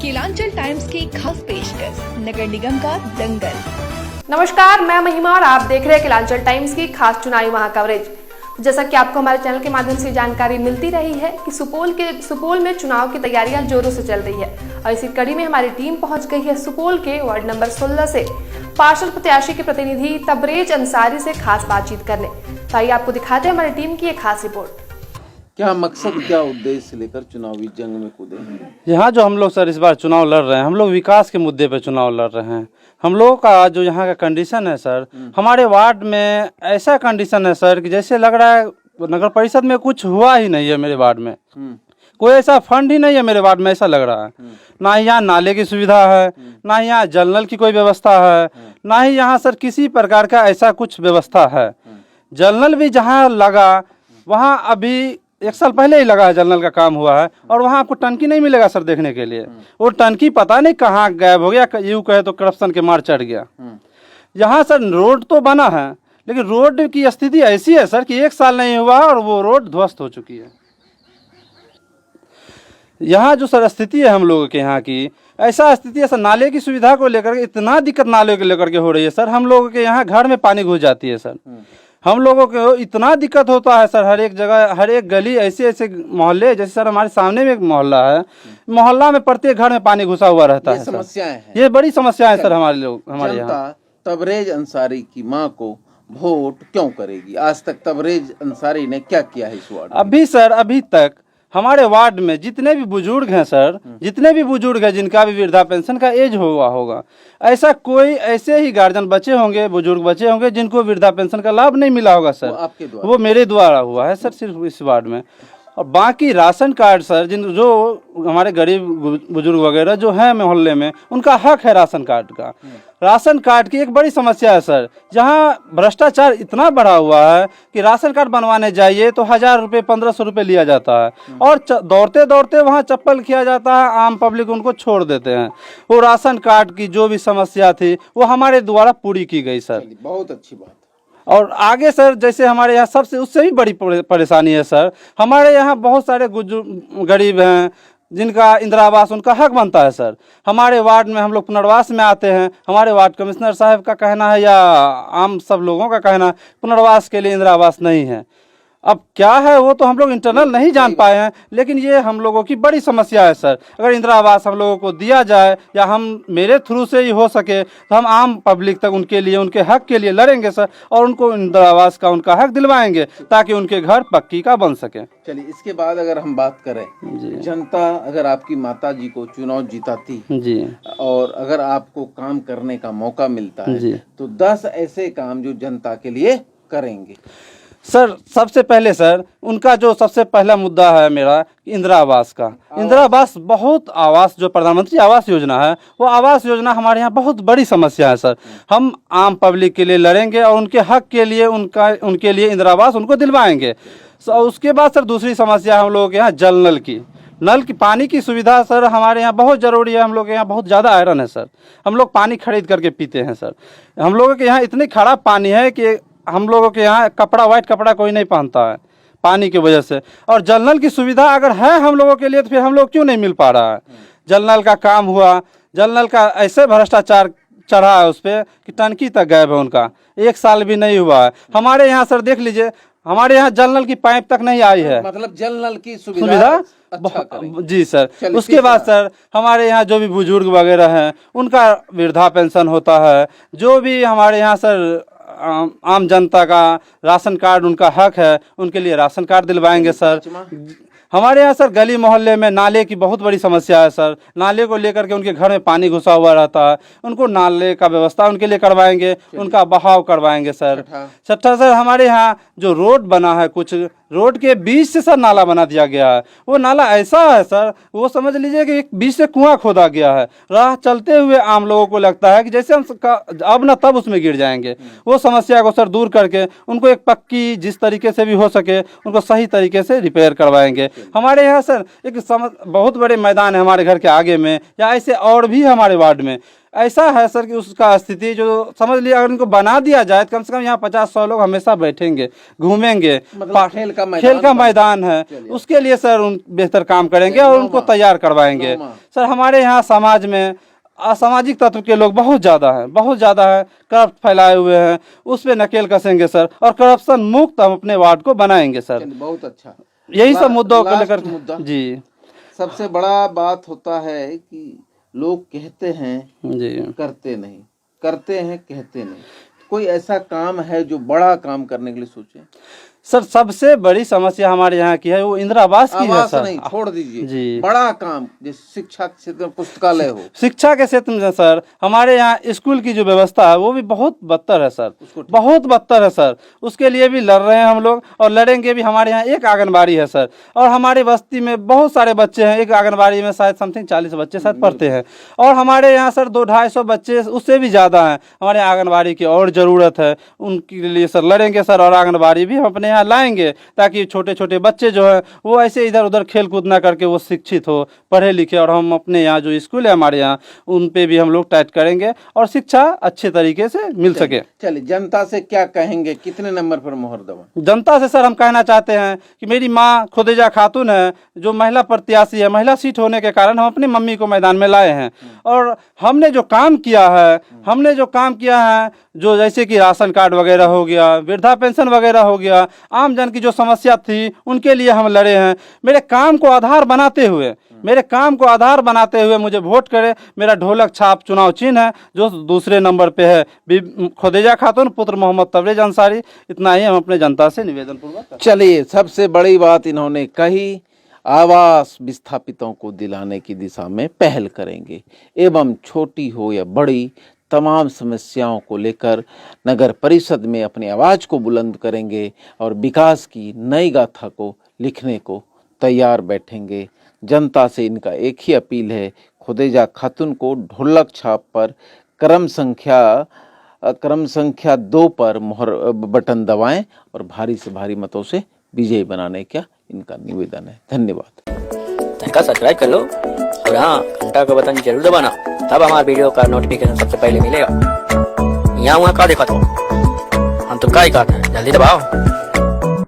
Kelanchal times की खास पेशकश नगर निगम का दंगल। नमस्कार, मैं महिमा और आप देख रहे हैं केलांचल टाइम्स की खास चुनावी महाकवरेज। जैसा कि आपको हमारे चैनल के माध्यम से जानकारी मिलती रही है कि सुपौल में चुनाव की तैयारियां जोरों से चल रही है और इसी कड़ी में हमारी टीम पहुंच गई है सुपौल के वार्ड नंबर 16 से पार्षद प्रत्याशी के प्रतिनिधि तबरेज अंसारी से खास बातचीत करने। तो आइए आपको दिखाते हैं हमारी टीम की एक खास रिपोर्ट। क्या मकसद, क्या उद्देश्य लेकर चुनावी जंग में कूदे हैं? यहाँ जो हम लोग सर इस बार चुनाव लड़ रहे हैं, हम लोग विकास के मुद्दे पे चुनाव लड़ रहे हैं। हम लोगों का जो यहाँ का कंडीशन है सर, हमारे वार्ड में ऐसा कंडीशन है सर कि जैसे लग रहा है नगर परिषद में कुछ हुआ ही नहीं है। मेरे वार्ड में कोई ऐसा फंड ही नहीं है। मेरे वार्ड में ऐसा लग रहा है। ना ही यहाँ नाले की सुविधा है, ना ही यहाँ जल नल की कोई व्यवस्था है, ना ही यहाँ सर किसी प्रकार का ऐसा कुछ व्यवस्था है। जल नल भी जहाँ लगा वहाँ अभी 1 साल पहले ही लगा है, जल नल का काम हुआ है और वहाँ आपको टंकी नहीं मिलेगा सर देखने के लिए। वो टंकी पता नहीं कहाँ गायब हो गया, यूँ कहे तो करप्शन के मार चढ़ गया। यहाँ सर रोड तो बना है, लेकिन रोड की स्थिति ऐसी है सर कि 1 साल नहीं हुआ और वो रोड ध्वस्त हो चुकी है। यहाँ जो सर स्थिति है हम लोगों के यहाँ की, ऐसा स्थिति है सर, नाले की सुविधा को लेकर के इतना दिक्कत नाले को लेकर के हो रही है सर। हम लोगों के यहाँ घर में पानी घुस जाती है सर। हम लोगों को इतना दिक्कत होता है सर, हर एक जगह हर एक गली ऐसे ऐसे मोहल्ले, जैसे सर हमारे सामने में एक मोहल्ला है, मोहल्ला में प्रत्येक घर में पानी घुसा हुआ रहता है। समस्याएं हैं, ये बड़ी समस्या है सर। हमारे यहाँ तबरेज अंसारी की मां को वोट क्यों करेगी? आज तक तबरेज अंसारी ने क्या किया है इस वार्ड में? अभी सर अभी तक हमारे वार्ड में जितने भी बुजुर्ग हैं सर, जितने भी बुजुर्ग हैं जिनका भी वृद्धा पेंशन का एज हुआ होगा, ऐसा कोई ऐसे ही गार्जियन बचे होंगे, बुजुर्ग बचे होंगे जिनको वृद्धा पेंशन का लाभ नहीं मिला होगा सर। आपके द्वारा? वो मेरे द्वारा हुआ है सर, सिर्फ इस वार्ड में। और बाकी राशन कार्ड सर, जो हमारे गरीब बुजुर्ग वगैरह जो हैं मोहल्ले में, उनका हक है राशन कार्ड का। राशन कार्ड की एक बड़ी समस्या है सर, जहां भ्रष्टाचार इतना बढ़ा हुआ है कि राशन कार्ड बनवाने जाइए तो 1000 रुपये 1500 रुपये लिया जाता है और दौड़ते दौड़ते वहां चप्पल किया जाता है। आम पब्लिक उनको छोड़ देते हैं। वो राशन कार्ड की जो भी समस्या थी वो हमारे द्वारा पूरी की गई सर। बहुत अच्छी बात। और आगे सर जैसे हमारे यहाँ सबसे उससे भी बड़ी परेशानी है सर, हमारे यहाँ बहुत सारे गरीब हैं जिनका इंदिरा आवास उनका हक बनता है सर। हमारे वार्ड में हम लोग पुनर्वास में आते हैं, हमारे वार्ड कमिश्नर साहब का कहना है या आम सब लोगों का कहना है पुनर्वास के लिए इंदिरा आवास नहीं है। अब क्या है वो तो हम लोग इंटरनल नहीं जान पाए हैं, लेकिन ये हम लोगों की बड़ी समस्या है सर। अगर इंदिरा आवास हम लोगों को दिया जाए या हम मेरे थ्रू से ही हो सके तो हम आम पब्लिक तक उनके लिए, उनके हक के लिए लड़ेंगे सर और उनको इंदिरा आवास का उनका हक दिलवाएंगे ताकि उनके घर पक्की का बन सके। चलिए, इसके बाद अगर हम बात करें, जनता अगर आपकी माता जी को चुनाव जिताती जी और अगर आपको काम करने का मौका मिलता है जी, तो 10 ऐसे काम जो जनता के लिए करेंगे सर। सबसे पहले सर उनका जो सबसे पहला मुद्दा है मेरा इंदिरा आवास का। इंदिरा आवास बहुत आवास जो प्रधानमंत्री आवास योजना है, वो आवास योजना हमारे यहाँ बहुत बड़ी समस्या है सर। हम आम पब्लिक के लिए लड़ेंगे और उनके हक के लिए उनके लिए इंदिरा आवास उनको दिलवाएंगे। उसके बाद सर दूसरी समस्या हम लोगों के यहाँ जल नल की, पानी की सुविधा सर हमारे यहाँ बहुत ज़रूरी है। हम लोग के यहाँ बहुत ज़्यादा आयरन है सर, हम लोग पानी खरीद करके पीते हैं सर। हम लोगों के यहाँ इतनी खराब पानी है कि हम लोगों के यहाँ वाइट कपड़ा कोई नहीं पहनता है पानी की वजह से। और जल नल की सुविधा अगर है हम लोगों के लिए तो फिर हम लोग क्यों नहीं मिल पा रहा है? जल नल का काम हुआ, जल नल का ऐसे भ्रष्टाचार चढ़ा है उस पर कि टंकी तक गायब है उनका, 1 साल भी नहीं हुआ है। हमारे यहाँ सर देख लीजिए, हमारे यहाँ जल नल की पाइप तक नहीं आई है। मतलब जल नल की सुविधा अच्छा जी सर। उसके बाद सर हमारे यहाँ जो भी बुजुर्ग वगैरह हैं उनका वृद्धा पेंशन होता है। जो भी हमारे यहाँ सर आम जनता का राशन कार्ड उनका हक है, उनके लिए राशन कार्ड दिलवाएंगे सर। हमारे यहाँ सर गली मोहल्ले में नाले की बहुत बड़ी समस्या है सर। नाले को लेकर के उनके घर में पानी घुसा हुआ रहता है, उनको नाले का व्यवस्था उनके लिए करवाएंगे, उनका बहाव करवाएंगे सर। छठा सर हमारे यहाँ जो रोड बना है, कुछ रोड के बीच से सर नाला बना दिया गया है। वो नाला ऐसा है सर, वो समझ लीजिए कि एक बीच से कुआं खोदा गया है। राह चलते हुए आम लोगों को लगता है कि जैसे हम अब ना तब उसमें गिर जाएंगे। वो समस्या को सर दूर करके उनको एक पक्की जिस तरीके से भी हो सके उनको सही तरीके से रिपेयर करवाएंगे। हमारे यहाँ सर एक बहुत बड़े मैदान है हमारे घर के आगे में, या ऐसे और भी हमारे वार्ड में ऐसा है सर कि उसका स्थिति जो समझ लिया, अगर इनको बना दिया जाए तो कम से कम यहाँ 50-100 लोग हमेशा बैठेंगे, घूमेंगे। मतलब खेल का मैदान है, उसके लिए सर उन बेहतर काम करेंगे और उनको तैयार करवाएंगे। सर हमारे यहाँ समाज में असामाजिक तत्व के लोग बहुत ज़्यादा हैं, करप्ट फैलाए हुए हैं, उस पर नकेल कसेंगे सर, और करप्शन मुक्त हम अपने वार्ड को बनाएंगे सर। बहुत अच्छा, यही सब मुद्दों को लेकर जी। सबसे बड़ा बात होता है कि लोग कहते हैं जी, करते नहीं, करते हैं कहते नहीं। कोई ऐसा काम है जो बड़ा काम करने के लिए सोचे? सर सबसे बड़ी समस्या हमारे यहाँ की है वो इंदिरा आवास की है सर। नहीं, छोड़ दीजिए जी, बड़ा काम जैसे शिक्षा के क्षेत्र में पुस्तकालय हो। शिक्षा के क्षेत्र में सर हमारे यहाँ स्कूल की जो व्यवस्था है वो भी बहुत बदतर है सर, बहुत बदतर है सर। उसके लिए भी लड़ रहे हैं हम लोग और लड़ेंगे भी। हमारे यहाँ एक आंगनबाड़ी है सर, और हमारे बस्ती में बहुत सारे बच्चे हैं। एक आंगनबाड़ी में शायद समथिंग 40 बच्चे शायद पढ़ते हैं, और हमारे यहाँ सर 200-250 बच्चे उससे भी ज़्यादा हैं। हमारे आंगनबाड़ी की और ज़रूरत है, उनके लिए सर लड़ेंगे सर, और आंगनबाड़ी भी हम अपने यहाँ लाएंगे ताकि छोटे छोटे बच्चे जो है वो ऐसे इधर उधर खेल कूद ना करके वो शिक्षित हो, पढ़े लिखे। और हम अपने यहाँ जो स्कूल है हमारे यहाँ उन पे भी हम लोग टाइट करेंगे और शिक्षा अच्छे तरीके से मिल सके। चलिए, जनता से क्या कहेंगे, कितने नंबर पर मोहर दबा? जनता से सर हम कहना चाहते हैं कि मेरी माँ खुदेजा खातून है जो महिला प्रत्याशी है, महिला सीट होने के कारण हम अपनी मम्मी को मैदान में लाए हैं। और हमने जो काम किया है जो जैसे कि राशन कार्ड वगैरह हो गया, वृद्धा पेंशन वगैरह हो गया, आम जन की जो समस्या थी उनके लिए हम लड़े हैं। मेरे काम को आधार बनाते हुए मुझे वोट करे। मेरा ढोलक छाप चुनाव चिन्ह है जो दूसरे नंबर पे है, खुदेजा खातून पुत्र मोहम्मद तबरेज अंसारी। इतना ही हम अपने जनता से निवेदन पूर्वक। चलिए, सबसे बड़ी बात इन्होंने कही, आवास विस्थापितों को दिलाने की दिशा में पहल करेंगे एवं छोटी हो या बड़ी तमाम समस्याओं को लेकर नगर परिषद में अपनी आवाज को बुलंद करेंगे और विकास की नई गाथा को लिखने को तैयार बैठेंगे। जनता से इनका एक ही अपील है, खुदेजा खातून को ढोलक छाप पर क्रम संख्या 2 पर मोहर बटन दबाएं और भारी से भारी मतों से विजयी बनाने का इनका निवेदन है। धन्यवाद। सब्सक्राइब कर लो और हाँ, घंटा का बटन जरूर दबाना, तब हमारे वीडियो का नोटिफिकेशन सबसे पहले मिलेगा। यहाँ वहाँ का देखा तो हम तो क्या ही कहते हैं, जल्दी दबाओ।